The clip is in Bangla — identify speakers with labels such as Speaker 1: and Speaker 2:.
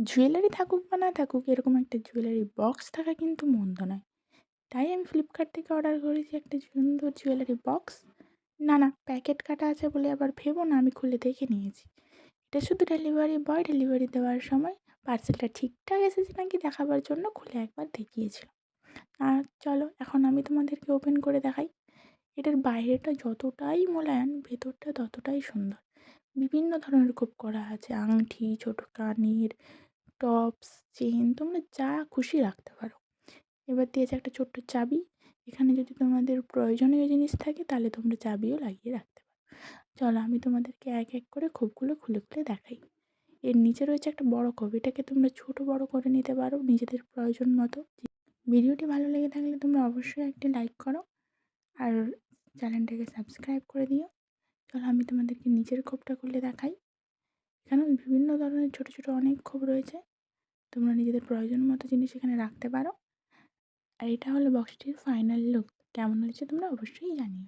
Speaker 1: জুয়েলারি থাকুক বা না থাকুক, এরকম একটা জুয়েলারি বক্স থাকা কিন্তু মন্দ নয়। তাই আমি ফ্লিপকার্ট থেকে অর্ডার করেছি একটা সুন্দর জুয়েলারি বক্স। না, না, প্যাকেট কাটা আছে বলে আবার ভেবো না, আমি খুলে দেখে নিয়েছি। এটা শুধু ডেলিভারি বয় ডেলিভারি দেওয়ার সময় পার্সেলটা ঠিকঠাক এসেছে নাকি দেখাবার জন্য খুলে একবার দেখিয়েছিল। আর চলো এখন আমি তোমাদেরকে ওপেন করে দেখাই। এটার বাইরেটা যতটাই মোলায়েম, ভেতরটা ততটাই সুন্দর। বিভিন্ন ধরনের খোপ করা আছে, আংটি, ছোট কানের, টপস, চেন, তোমরা যা খুশি রাখতে পারো। এবার দিয়েছে একটা ছোট্ট চাবি। এখানে যদি তোমাদের প্রয়োজনীয় জিনিস থাকে তাহলে তোমরা চাবিও লাগিয়ে রাখতে পারো। চলো আমি তোমাদেরকে এক এক করে খোপগুলো খুলে খুলে দেখাই। এর নিচে রয়েছে একটা বড় খোপ, এটাকে তোমরা ছোট বড় করে নিতে পারো নিজেদের প্রয়োজন মতো। ভিডিওটি ভালো লেগে থাকলে তোমরা অবশ্যই একটি লাইক করো আর চ্যানেলটাকে সাবস্ক্রাইব করে দিও। চলো আমি তোমাদেরকে নিচের খোপটা খুলে দেখাই। এখানেও বিভিন্ন ধরনের ছোট ছোট অনেক খোপ রয়েছে, তোমরা নিজেদের প্রয়োজন মতো জিনিস এখানে রাখতে পারো। আর এটা হলো বক্সটির ফাইনাল লুক। কেমন হয়েছে তোমরা অবশ্যই জানিও।